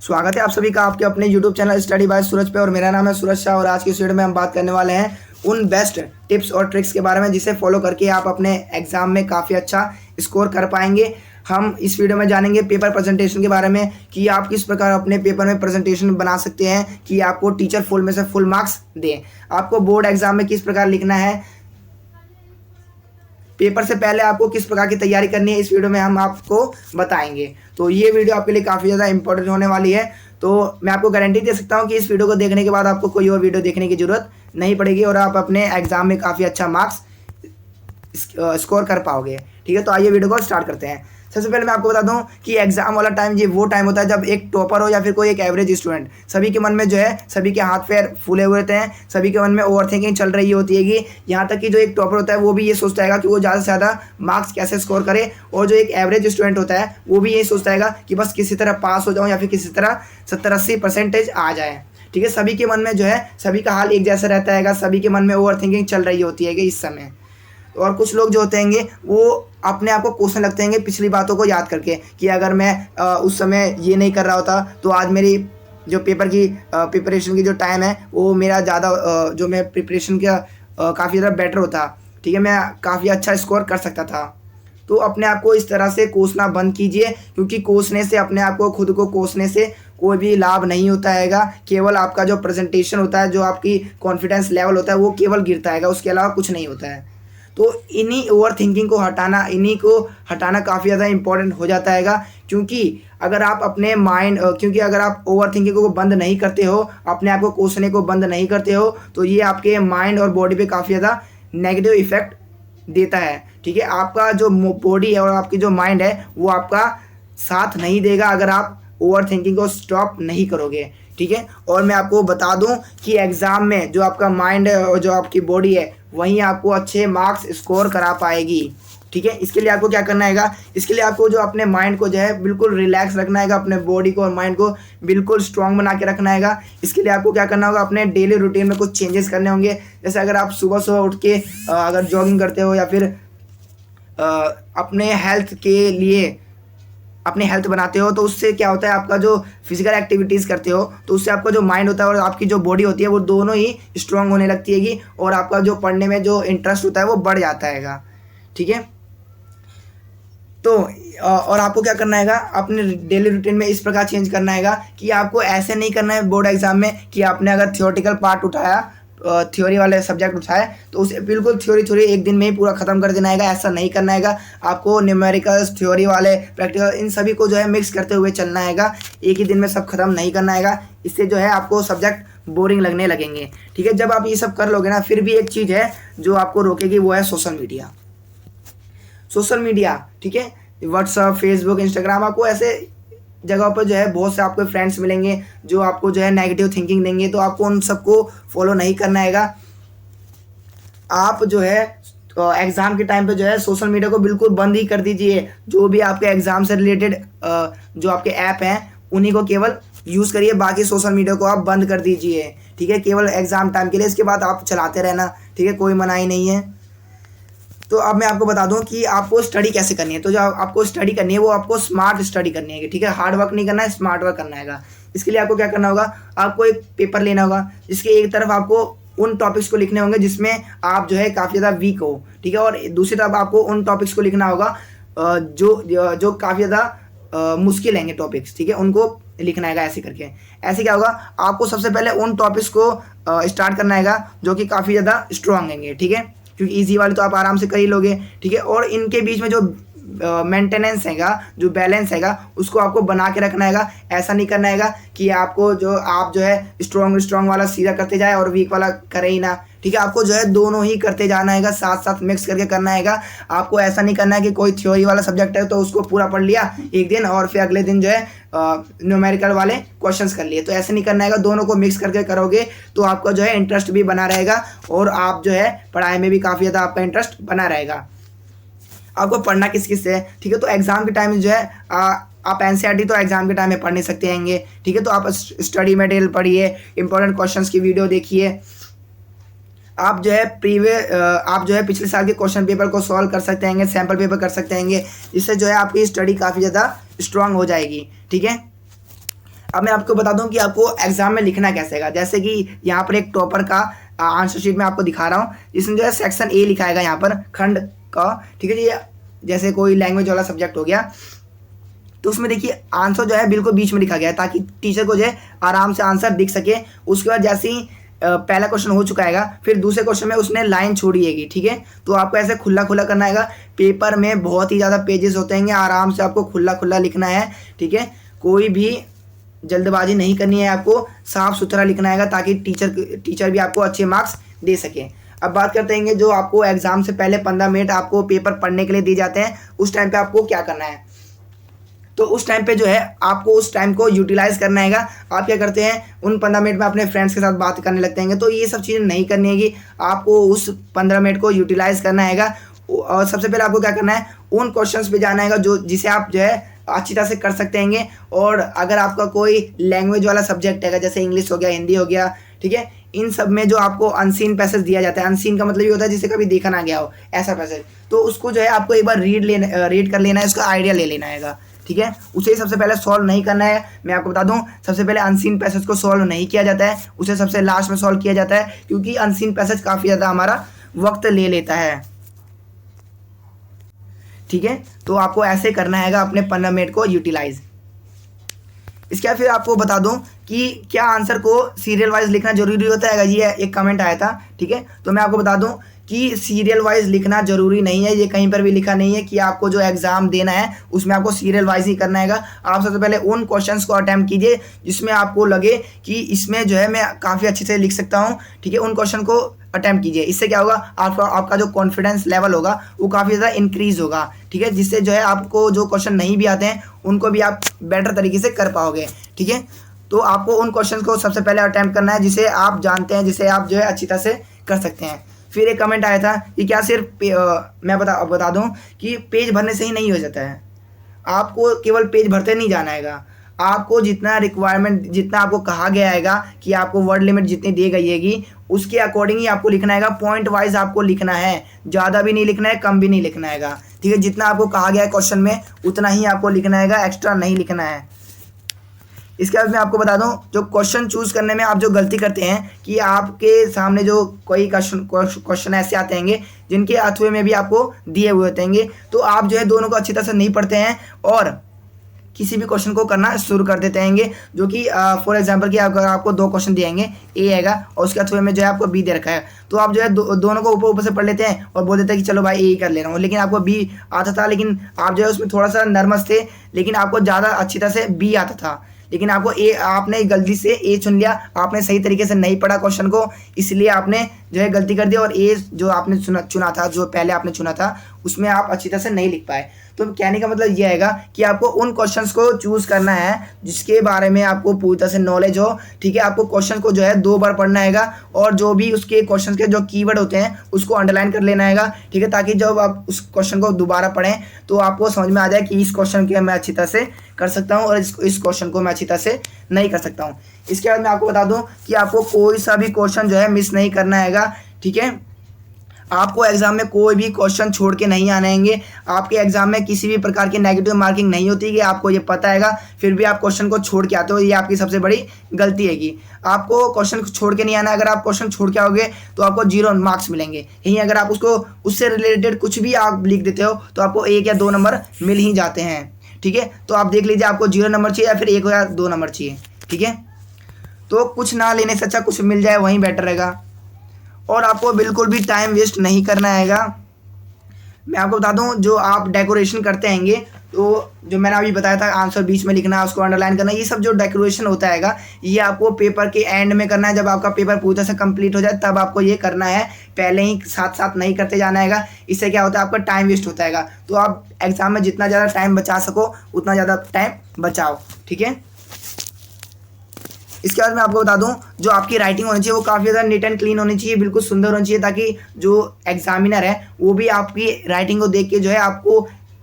स्वागत है आप सभी का आपके अपने YouTube चैनल स्टडी बाय सूरज पे। और मेरा नाम है सूरज शाह। और आज की इस वीडियो में हम बात करने वाले हैं उन बेस्ट टिप्स और ट्रिक्स के बारे में जिसे फॉलो करके आप अपने एग्जाम में काफ़ी अच्छा स्कोर कर पाएंगे। हम इस वीडियो में जानेंगे पेपर प्रेजेंटेशन के बारे में कि आप किस प्रकार अपने पेपर में प्रेजेंटेशन बना सकते हैं कि आपको टीचर फुल में से फुल मार्क्स दें। आपको बोर्ड एग्जाम में किस प्रकार लिखना है, पेपर से पहले आपको किस प्रकार की तैयारी करनी है, इस वीडियो में हम आपको बताएंगे। तो ये वीडियो आपके लिए काफ़ी ज़्यादा इंपॉर्टेंट होने वाली है। तो मैं आपको गारंटी दे सकता हूँ कि इस वीडियो को देखने के बाद आपको कोई और वीडियो देखने की ज़रूरत नहीं पड़ेगी और आप अपने एग्जाम में काफ़ी अच्छा मार्क्स स्कोर कर पाओगे। ठीक है, तो आइए वीडियो को स्टार्ट करते हैं। सबसे पहले मैं आपको बता दूं कि एग्जाम वाला टाइम ये वो टाइम होता है जब एक टॉपर हो या फिर कोई एक एवरेज स्टूडेंट, सभी के मन में जो है सभी के हाथ पैर फूले हुए होते हैं, सभी के मन में ओवर थिंकिंग चल रही होती है कि यहाँ तक कि जो एक टॉपर होता है वो भी ये सोचता है कि वो ज़्यादा से ज़्यादा मार्क्स कैसे स्कोर करे, और जो एक एवरेज स्टूडेंट होता है वो भी यही सोचता है कि बस किसी तरह पास हो जाऊँ या फिर किसी तरह 70-80% आ जाए। ठीक है, सभी के मन में जो है सभी का हाल एक जैसा रहता है, सभी के मन में ओवर थिंकिंग चल रही होती है कि इस समय। और कुछ लोग जो होते हैं वो अपने आप को कोसने लगते हैं पिछली बातों को याद करके कि अगर मैं उस समय ये नहीं कर रहा होता तो आज मेरी जो पेपर की प्रिपरेशन की जो टाइम है वो मेरा ज़्यादा जो मैं प्रिपरेशन का काफ़ी ज़्यादा बेटर होता। ठीक है, मैं काफ़ी अच्छा स्कोर कर सकता था। तो अपने आप को इस तरह से कोसना बंद कीजिए, क्योंकि कोसने से, अपने आप को खुद को कोसने से कोई भी लाभ नहीं होता हैगा। केवल आपका जो प्रेजेंटेशन होता है, जो आपकी कॉन्फिडेंस लेवल होता है वो केवल गिरता हैगा, उसके अलावा कुछ नहीं होता है। तो इन्हीं ओवर थिंकिंग को हटाना, इन्हीं को हटाना काफ़ी ज़्यादा इंपॉर्टेंट हो जाता हैगा। क्योंकि अगर आप अपने अगर आप ओवर थिंकिंग को बंद नहीं करते हो, अपने आप को कोसने को बंद नहीं करते हो, तो ये आपके माइंड और बॉडी पे काफ़ी ज़्यादा नेगेटिव इफेक्ट देता है। ठीक है, आपका जो बॉडी है और आपकी जो माइंड है वो आपका साथ नहीं देगा अगर आप ओवर थिंकिंग को स्टॉप नहीं करोगे। ठीक है, और मैं आपको बता दूं कि एग्ज़ाम में जो आपका माइंड है और जो आपकी बॉडी है वहीं आपको अच्छे मार्क्स स्कोर करा पाएगी। ठीक है, इसके लिए आपको क्या करना है, इसके लिए आपको जो अपने माइंड को जो है बिल्कुल रिलैक्स रखना है, अपने बॉडी को और माइंड को बिल्कुल स्ट्रांग बना के रखना है। इसके लिए आपको क्या करना होगा, अपने डेली रूटीन में कुछ चेंजेस करने होंगे। जैसे अगर आप सुबह सुबह उठ के अगर जॉगिंग करते हो या फिर अपने हेल्थ के लिए अपनी हेल्थ बनाते हो, तो उससे क्या होता है, आपका जो फिजिकल एक्टिविटीज़ करते हो तो उससे आपका जो माइंड होता है और आपकी जो बॉडी होती है वो दोनों ही स्ट्रांग होने लगती है और आपका जो पढ़ने में जो इंटरेस्ट होता है वो बढ़ जाता है। ठीक है, तो और आपको क्या करना है, अपने डेली रूटीन में इस प्रकार चेंज करना है कि आपको ऐसे नहीं करना है बोर्ड एग्जाम में कि आपने अगर थियोरेटिकल पार्ट उठाया, थ्योरी वाले सब्जेक्ट उठाए तो उसे बिल्कुल थ्योरी एक दिन में ही पूरा ख़त्म कर देना है। ऐसा नहीं करना है। आपको न्यूमेरिकल्स, थ्योरी वाले, प्रैक्टिकल, इन सभी को जो है मिक्स करते हुए चलना है। एक ही दिन में सब खत्म नहीं करना है, इससे जो है आपको सब्जेक्ट बोरिंग लगने लगेंगे। ठीक है, जब आप ये सब कर लोगे ना, फिर भी एक चीज़ है जो आपको रोकेगी, वो है सोशल मीडिया। सोशल मीडिया, ठीक है, व्हाट्सअप, फेसबुक, इंस्टाग्राम, आपको ऐसे जगह पर जो है बहुत से आपके फ्रेंड्स मिलेंगे जो आपको जो है नेगेटिव थिंकिंग देंगे, तो आपको उन सबको फॉलो नहीं करना है। आप जो है एग्ज़ाम के टाइम पे जो है सोशल मीडिया को बिल्कुल बंद ही कर दीजिए। जो भी आपके एग्ज़ाम से रिलेटेड जो आपके ऐप हैं उन्हीं को केवल यूज़ करिए, बाकी सोशल मीडिया को आप बंद कर दीजिए। ठीक है, केवल एग्ज़ाम टाइम के लिए, इसके बाद आप चलाते रहना। ठीक है, कोई मनाही नहीं है। तो अब मैं आपको बता दूं कि आपको स्टडी कैसे करनी है। तो जो आपको स्टडी करनी है वो आपको स्मार्ट स्टडी करनी है। ठीक है, हार्ड वर्क नहीं करना है, स्मार्ट वर्क करना है। इसके लिए आपको क्या करना होगा, आपको एक पेपर लेना होगा जिसके एक तरफ आपको उन टॉपिक्स को लिखने होंगे जिसमें आप जो है काफ़ी ज़्यादा वीक हो। ठीक है, और दूसरी तरफ आपको उन टॉपिक्स को लिखना होगा जो काफ़ी ज़्यादा मुश्किल हैं टॉपिक्स। ठीक है, उनको लिखना है। ऐसे करके ऐसे क्या होगा, आपको सबसे पहले उन टॉपिक्स को स्टार्ट करना है जो कि काफ़ी ज़्यादा स्ट्रॉन्ग हैं। ठीक है, क्योंकि इजी वाले तो आप आराम से कर ही लोगे। ठीक है, और इनके बीच में जो मेंटेनेंस हैगा, जो बैलेंस हैगा, उसको आपको बना के रखना है। ऐसा नहीं करना है कि आप जो है स्ट्रॉन्ग वाला सीधा करते जाए और वीक वाला करे ही ना। ठीक है, आपको जो है दोनों ही करते जाना है, साथ साथ मिक्स करके करना है। आपको ऐसा नहीं करना है कि कोई थ्योरी वाला सब्जेक्ट है तो उसको पूरा पढ़ लिया एक दिन और फिर अगले दिन जो है न्यूमेरिकल वाले क्वेश्चंस कर लिए। तो ऐसे नहीं करना है, दोनों को मिक्स करके करोगे तो आपका जो है इंटरेस्ट भी बना रहेगा और आप जो है पढ़ाई में भी काफ़ी ज़्यादा आपका इंटरेस्ट बना रहेगा। आपको पढ़ना किस से है, ठीक है, तो एग्ज़ाम के टाइम जो है आप एनसीईआरटी तो एग्ज़ाम के टाइम में पढ़ नहीं सकते हैंगे। ठीक है, तो आप स्टडी मटेरियल पढ़िए, इंपॉर्टेंट क्वेश्चंस की वीडियो देखिए। आप जो है पिछले साल के क्वेश्चन पेपर को सॉल्व कर सकते हैं, सैम्पल पेपर कर सकते हैं, इससे जो है आपकी स्टडी काफ़ी ज़्यादा स्ट्रांग हो जाएगी। ठीक है, अब मैं आपको बता दूं कि आपको एग्जाम में लिखना कैसे है। जैसे कि यहाँ पर एक टॉपर का आंसर शीट में आपको दिखा रहा हूँ, इसमें जो है सेक्शन ए लिखा है यहाँ पर खंड का, ठीक है जी। जैसे कोई लैंग्वेज वाला सब्जेक्ट हो गया तो उसमें देखिए आंसर जो है बिल्कुल बीच में लिखा गया है ताकि टीचर को जो है आराम से आंसर दिख सके। उसके बाद जैसे ही पहला क्वेश्चन हो चुका है, फिर दूसरे क्वेश्चन में उसने लाइन छोड़ी है, ठीक है। तो आपको ऐसे खुला खुला करना है। पेपर में बहुत ही ज़्यादा पेजेस होते हैं, आराम से आपको खुला खुला लिखना है, ठीक है। कोई भी जल्दबाजी नहीं करनी है, आपको साफ सुथरा लिखना है ताकि टीचर भी आपको अच्छे मार्क्स दे सके। अब बात करते हैं जो आपको एग्जाम से पहले 15 मिनट आपको पेपर पढ़ने के लिए दिए जाते हैं, उस टाइम पे आपको क्या करना है। तो उस टाइम पे जो है आपको उस टाइम को यूटिलाइज करना है। आप क्या करते हैं, उन 15 मिनट में अपने फ्रेंड्स के साथ बात करने लगते हैं। तो ये सब चीज़ें नहीं करनी है कि आपको उस 15 मिनट को यूटिलाइज करना है। और सबसे पहले आपको क्या करना है, उन क्वेश्चंस पे जाना है जो जिसे आप जो है अच्छी तरह से कर सकते हैं। और अगर आपका कोई लैंग्वेज वाला सब्जेक्ट है, जैसे इंग्लिश हो गया, हिंदी हो गया, ठीक है, इन सब में जो आपको अनसीन पैसेज दिया जाता है, अनसीन का मतलब ये होता है जिसे कभी देखा ना गया हो ऐसा पैसेज, तो उसको जो है आपको एक बार रीड कर लेना है, उसका आइडिया ले लेना है, ठीक है। उसे सबसे पहले सॉल्व नहीं करना है। मैं आपको बता दूं, सबसे पहले अनसीन पैसेज को सॉल्व नहीं किया जाता है, उसे सबसे लास्ट में सॉल्व किया जाता है, क्योंकि अनसीन पैसेज काफ़ी ज़्यादा हमारा वक्त ले लेता है, ठीक है। तो आपको ऐसे करना है अपने 15 मिनट को यूटिलाइज। इसके बाद फिर आपको बता दूं कि क्या आंसर को सीरियल वाइज लिखना जरूरी होता है। ये एक कमेंट आया था, ठीक है। तो मैं आपको बता दूं कि सीरियल वाइज लिखना जरूरी नहीं है। ये कहीं पर भी लिखा नहीं है कि आपको जो एग्जाम देना है उसमें आपको सीरियल वाइज ही करना है। आप सबसे पहले उन क्वेश्चंस को अटेम्प्ट कीजिए जिसमें आपको लगे कि इसमें जो है मैं काफ़ी अच्छे से लिख सकता हूँ, ठीक है। उन क्वेश्चन को अटेम्प्ट कीजिए। इससे क्या होगा, आपका जो कॉन्फिडेंस लेवल होगा वो काफ़ी ज़्यादा इंक्रीज होगा, ठीक है। जिससे जो है आपको जो क्वेश्चन नहीं भी आते हैं उनको भी आप बेटर तरीके से कर पाओगे, ठीक है। तो आपको उन क्वेश्चन को सबसे पहले अटेम्प्ट करना है जिसे आप जानते हैं, जिसे आप जो है अच्छी तरह से कर सकते हैं। फिर एक कमेंट आया था कि क्या सिर्फ मैं बता दूं कि पेज भरने से ही नहीं हो जाता है। आपको केवल पेज भरते नहीं जाना है, आपको जितना रिक्वायरमेंट, जितना आपको कहा गया है कि आपको वर्ड लिमिट जितनी दी गई हैगी उसके अकॉर्डिंग ही आपको लिखना है। पॉइंट वाइज आपको लिखना है, ज़्यादा भी नहीं लिखना है, कम भी नहीं लिखना है, ठीक है। जितना आपको कहा गया है क्वेश्चन में उतना ही आपको लिखना है, एक्स्ट्रा नहीं लिखना है। इसके बाद मैं आपको बता दूं, जो क्वेश्चन चूज करने में आप जो गलती करते हैं कि आपके सामने जो कोई क्वेश्चन ऐसे आते हैं जिनके अथवे में भी आपको दिए हुए होते हैं, तो आप जो है दोनों को अच्छी तरह से नहीं पढ़ते हैं और किसी भी क्वेश्चन को करना शुरू कर देते हैं। जो कि फॉर एग्जांपल कि अगर आपको 2 क्वेश्चन दिएंगे, ए आएगा और उसके अथवे में जो है आपको बी दे रखा है, तो आप जो है दोनों को ऊपर से पढ़ लेते हैं और बोल देते हैं कि चलो भाई ए ही कर ले रहा हूँ। लेकिन आपको बी आता था, लेकिन आप जो है उसमें थोड़ा सा नर्वस थे, लेकिन आपको ज़्यादा अच्छी तरह से बी आता था, लेकिन आपको आपने गलती से ए चुन लिया, आपने सही तरीके से नहीं पढ़ा क्वेश्चन को, इसलिए आपने जो है गलती कर दी और ए जो आपने चुना था, जो पहले आपने चुना था, उसमें आप अच्छी तरह से नहीं लिख पाए। तो कहने का मतलब यह है कि आपको उन क्वेश्चंस को चूज करना है जिसके बारे में आपको पूरी तरह से नॉलेज हो, ठीक है। आपको क्वेश्चन को जो है 2 बार पढ़ना है और जो भी उसके क्वेश्चन के जो कीवर्ड होते हैं उसको अंडरलाइन कर लेना है, ठीक है, ताकि जब आप उस क्वेश्चन को दोबारा पढ़ें तो आपको समझ में आ जाए कि इस क्वेश्चन के मैं अच्छी तरह से कर सकता हूँ और इस क्वेश्चन को मैं अच्छी तरह से नहीं कर सकता हूँ। इसके बाद मैं आपको बता दूँ कि आपको कोई सा भी क्वेश्चन जो है मिस नहीं करना है, ठीक है। आपको एग्जाम में कोई भी क्वेश्चन छोड़ के नहीं आने होंगे। आपके एग्जाम में किसी भी प्रकार की नेगेटिव मार्किंग नहीं होती, कि आपको ये पता है, फिर भी आप क्वेश्चन को छोड़ के आते हो, ये आपकी सबसे बड़ी गलती है। आपको क्वेश्चन छोड़ के नहीं आना। अगर आप क्वेश्चन छोड़ के आओगे तो आपको 0 मार्क्स मिलेंगे। यहीं अगर आप उससे रिलेटेड कुछ भी आप लिख देते हो तो आपको 1 या 2 नंबर मिल ही जाते हैं, ठीक है। तो आप देख लीजिए, आपको 0 नंबर चाहिए या फिर 1 या 2 नंबर चाहिए, ठीक है। तो कुछ ना लेने से अच्छा कुछ मिल जाए वहीं बेटर रहेगा। और आपको बिल्कुल भी टाइम वेस्ट नहीं करना है। मैं आपको बता दूं, जो आप डेकोरेशन करते हैं, तो जो मैंने अभी बताया था आंसर बीच में लिखना, उसको अंडरलाइन करना, ये सब जो डेकोरेशन होता है ये आपको पेपर के एंड में करना है। जब आपका पेपर पूरी तरह से कंप्लीट हो जाए तब आपको ये करना है, पहले ही साथ साथ नहीं करते जाना है। इससे क्या होता है, आपका टाइम वेस्ट होता है। तो आप एग्जाम में जितना ज़्यादा टाइम बचा सको उतना ज़्यादा टाइम बचाओ, ठीक है। इसके बाद मैं आपको बता दूं, जो आपकी राइटिंग होनी चाहिए वो काफ़ी ज़्यादा नीट एंड क्लीन होनी चाहिए, बिल्कुल सुंदर होनी चाहिए, ताकि जो एग्जामिनर है वो भी आपकी राइटिंग को देख के जो है आपको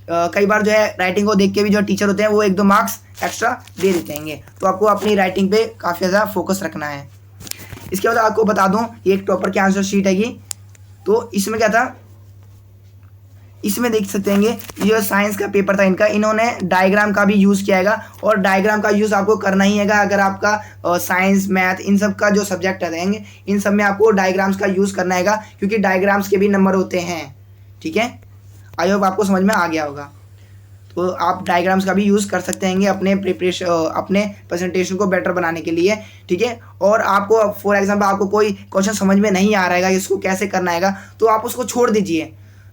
कई बार जो है राइटिंग को देख के भी जो टीचर होते हैं वो 1-2 मार्क्स एक्स्ट्रा दे देते हैं। तो आपको अपनी राइटिंग पे काफ़ी ज़्यादा फोकस रखना है। इसके बाद आपको बता दूँ, ये एक टॉपर की आंसर शीट हैगी। तो इसमें क्या था इसमें देख सकते हैं ये जो साइंस का पेपर था इनका, इन्होंने डायग्राम का भी यूज़ किया हैगा और डायग्राम का यूज़ आपको करना ही हैगा। अगर आपका साइंस मैथ इन सब का जो सब्जेक्ट रहेंगे इन सब में आपको डायग्राम्स का यूज़ करना हैगा, क्योंकि डायग्राम्स के भी नंबर होते हैं। ठीक है, आई होप आपको समझ में आ गया होगा। तो आप डायग्राम्स का भी यूज़ कर सकते हैं अपने प्रिपरेशन अपने प्रेजेंटेशन को बेटर बनाने के लिए। ठीक है, और आपको फॉर एग्जांपल आपको कोई क्वेश्चन समझ में नहीं आ रहा है इसको कैसे करना हैगा, तो आप उसको छोड़ दीजिए,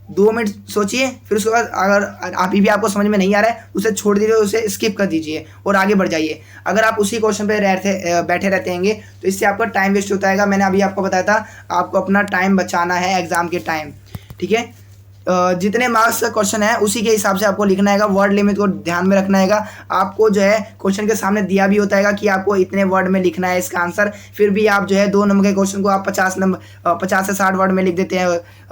2 मिनट सोचिए, फिर उसके बाद अगर अभी भी आपको समझ में नहीं आ रहा है उसे छोड़ दीजिए, उसे स्किप कर दीजिए और आगे बढ़ जाइए। अगर आप उसी क्वेश्चन पे बैठे रहते हैं तो इससे आपका टाइम वेस्ट होता है। मैंने अभी आपको बताया था आपको अपना टाइम बचाना है एग्जाम के टाइम। ठीक है, जितने मार्क्स का क्वेश्चन है उसी के हिसाब से आपको लिखना है। वर्ड लिमिट को ध्यान में रखना है। आपको जो है क्वेश्चन के सामने दिया भी होता है कि आपको इतने वर्ड में लिखना है इसका आंसर, फिर भी आप जो है 2 नंबर के क्वेश्चन को आप 50 से 60 वर्ड में लिख देते हैं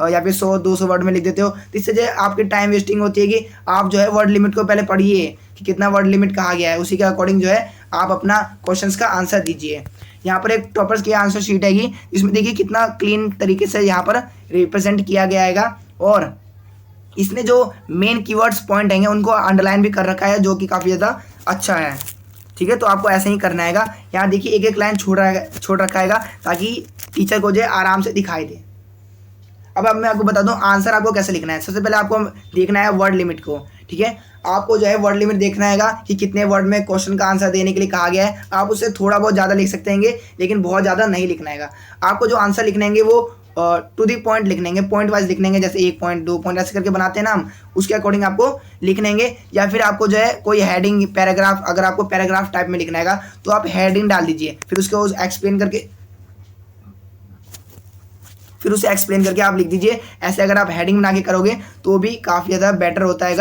या फिर 100-200 वर्ड में लिख देते हो। तो इससे जो आपकी टाइम वेस्टिंग होती है कि आप जो है वर्ड लिमिट को पहले पढ़िए कि कितना वर्ड लिमिट कहा गया है, उसी के अकॉर्डिंग जो है आप अपना क्वेश्चन का आंसर दीजिए। यहाँ पर एक टॉपर्स की आंसर शीट है, इसमें देखिए कितना क्लीन तरीके से यहाँ पर रिप्रेजेंट किया गया है और इसने जो मेन कीवर्ड्स पॉइंट हैं उनको अंडरलाइन भी कर रखा है, जो कि काफ़ी ज़्यादा अच्छा है। ठीक है, तो आपको ऐसे ही करना है। यहाँ देखिए एक एक लाइन छोड़ रखा है ताकि टीचर को जो है आराम से दिखाई दे। अब मैं आपको बता दूं आंसर आपको कैसे लिखना है। सबसे पहले आपको देखना है वर्ड लिमिट को। ठीक है, आपको जो है वर्ड लिमिट देखना है कि कितने वर्ड में क्वेश्चन का आंसर देने के लिए कहा गया है। आप उससे थोड़ा बहुत ज़्यादा लिख सकते हैं लेकिन बहुत ज़्यादा नहीं लिखना है। आपको जो आंसर लिखने हैं वो टू दी पॉइंट लिखनेंगे, पॉइंट वाइज लिखनेंगे, जैसे 1 पॉइंट 2 पॉइंट ऐसे करके बनाते हैं ना हम, उसके अकॉर्डिंग आपको लिखनेंगे। या फिर आपको जो है कोई हेडिंग पैराग्राफ, अगर आपको पैराग्राफ टाइप में लिखना है तो आप हेडिंग डाल दीजिए, फिर उसको एक्सप्लेन करके आप लिख दीजिए। ऐसे अगर आप हेडिंग बना के करोगे तो भी काफ़ी ज़्यादा बेटर होता है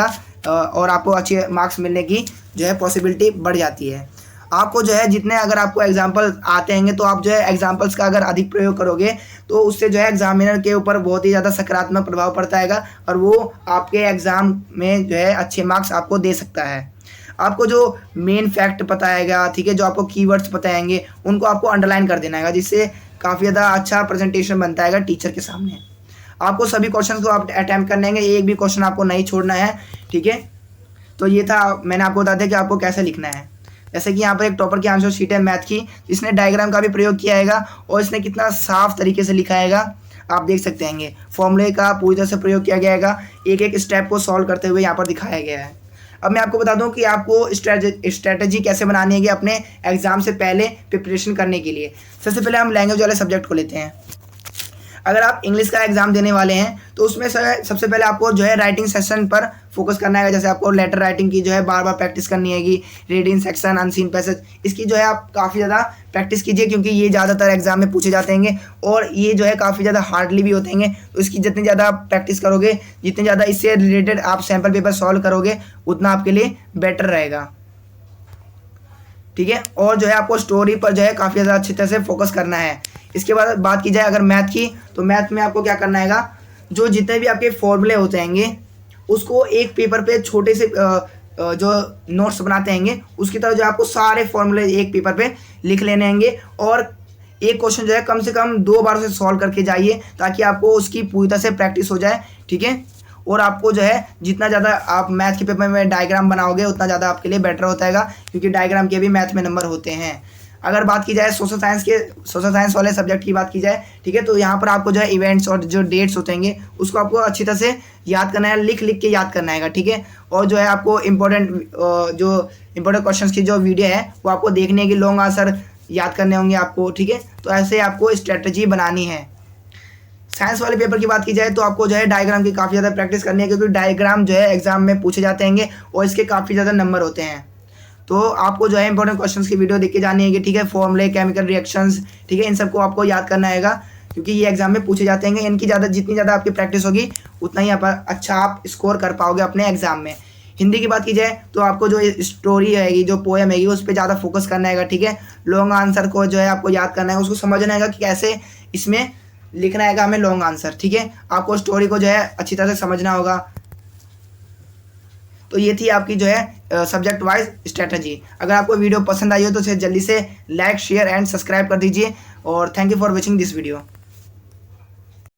और आपको अच्छे मार्क्स मिलने की जो है पॉसिबिलिटी बढ़ जाती है। आपको जो है जितने अगर आपको एग्जाम्पल आते हैं तो आप जो है एग्जाम्पल्स का अगर अधिक प्रयोग करोगे तो उससे जो है एग्जामिनर के ऊपर बहुत ही ज़्यादा सकारात्मक प्रभाव पड़ता है और वो आपके एग्ज़ाम में जो है अच्छे मार्क्स आपको दे सकता है। आपको जो मेन फैक्ट बताएगा, ठीक है, जो आपको कीवर्ड्स बताएंगे उनको आपको अंडरलाइन कर देना है, जिससे काफ़ी ज़्यादा अच्छा प्रेजेंटेशन बनता है टीचर के सामने। आपको सभी क्वेश्चन को आप अटैम्प्ट करने हैं, एक भी क्वेश्चन आपको नहीं छोड़ना है। ठीक है, तो ये था, मैंने आपको बता दिया कि आपको कैसे लिखना है। जैसे कि यहाँ पर एक टॉपर की आंसर शीट है मैथ की, इसने डायग्राम का भी प्रयोग किया है और इसने कितना साफ तरीके से लिखा है आप देख सकते हैं। फॉर्मूले का पूरी तरह से प्रयोग किया गया है, एक एक स्टेप को सॉल्व करते हुए यहाँ पर दिखाया गया है। अब मैं आपको बता दूं कि आपको स्ट्रेटजी कैसे बनानी है कि अपने एग्जाम से पहले प्रिपरेशन करने के लिए। सबसे पहले हम लैंग्वेज वाले सब्जेक्ट को लेते हैं। अगर आप इंग्लिश का एग्जाम देने वाले हैं तो उसमें सबसे पहले आपको जो है राइटिंग सेक्शन पर फोकस करना है। जैसे आपको लेटर राइटिंग की जो है बार बार प्रैक्टिस करनी है, रीडिंग सेक्शन, अनसीन पैसेज, इसकी जो है आप काफ़ी ज़्यादा प्रैक्टिस कीजिए, क्योंकि ये ज़्यादातर एग्जाम में पूछे जाते हैं और ये जो है काफ़ी ज़्यादा हार्डली भी होते हैं। तो इसकी जितनी ज़्यादा आप प्रैक्टिस करोगे, जितनी ज़्यादा इससे रिलेटेड आप सैम्पल पेपर सॉल्व करोगे, उतना आपके लिए बेटर रहेगा। ठीक है, और जो है आपको स्टोरी पर जो है काफ़ी ज़्यादा अच्छी तरह से फोकस करना है। इसके बाद बात की जाए अगर मैथ की, तो मैथ में आपको क्या करना है, जो जितने भी आपके फॉर्मूले होते हैं उसको एक पेपर पे छोटे से जो नोट्स बनाते हैं उसकी तरह जो आपको सारे फॉर्मूले एक पेपर पे लिख लेने हैं और एक क्वेश्चन जो है कम से कम 2 बार से सॉल्व करके जाइए, ताकि आपको उसकी पूरी तरह से प्रैक्टिस हो जाए। ठीक है, और आपको जो है जितना ज़्यादा आप मैथ के पेपर में डायग्राम बनाओगे उतना ज़्यादा आपके लिए बेटर होता है, क्योंकि डायग्राम के भी मैथ में नंबर होते हैं। अगर बात की जाए सोशल साइंस वाले सब्जेक्ट की बात की जाए, ठीक है, तो यहाँ पर आपको जो है इवेंट्स और जो डेट्स होते हैं उसको आपको अच्छी तरह से याद करना है, लिख के याद करना है। ठीक है, और जो है आपको इम्पोर्टेंट क्वेश्चन की जो वीडियो है वो आपको देखने की, लॉन्ग आंसर याद करने होंगे आपको। ठीक है, तो ऐसे आपको स्ट्रेटजी बनानी है। साइंस वाले पेपर की बात की जाए तो आपको जो है डायग्राम की काफ़ी ज़्यादा प्रैक्टिस करनी है, क्योंकि डायग्राम जो है एग्जाम में पूछे जाते हैं और इसके काफ़ी ज़्यादा नंबर होते हैं। तो आपको जो है इंपॉर्टेंट क्वेश्चंस की वीडियो देख के जानी है कि ठीक है, फॉर्मूले, केमिकल रिएक्शंस, ठीक है, इन सबको आपको याद करना है, क्योंकि ये एग्जाम में पूछे जाते हैं। इनकी जितनी ज़्यादा आपकी प्रैक्टिस होगी उतना ही अच्छा आप स्कोर कर पाओगे अपने एग्जाम में। हिंदी की बात की जाए तो आपको जो स्टोरी रहेगी, जो पोएम है, उस पर ज़्यादा फोकस करना है। ठीक है, लॉन्ग आंसर को जो है आपको याद करना है, उसको समझना है कि कैसे इसमें लिखना है हमें लॉन्ग आंसर। ठीक है, आपको स्टोरी को जो है अच्छी तरह से समझना होगा। तो ये थी आपकी जो है सब्जेक्ट वाइज स्ट्रेटजी। अगर आपको वीडियो पसंद आई हो तो इसे जल्दी से लाइक, शेयर एंड सब्सक्राइब कर दीजिए और thank you for watching this video.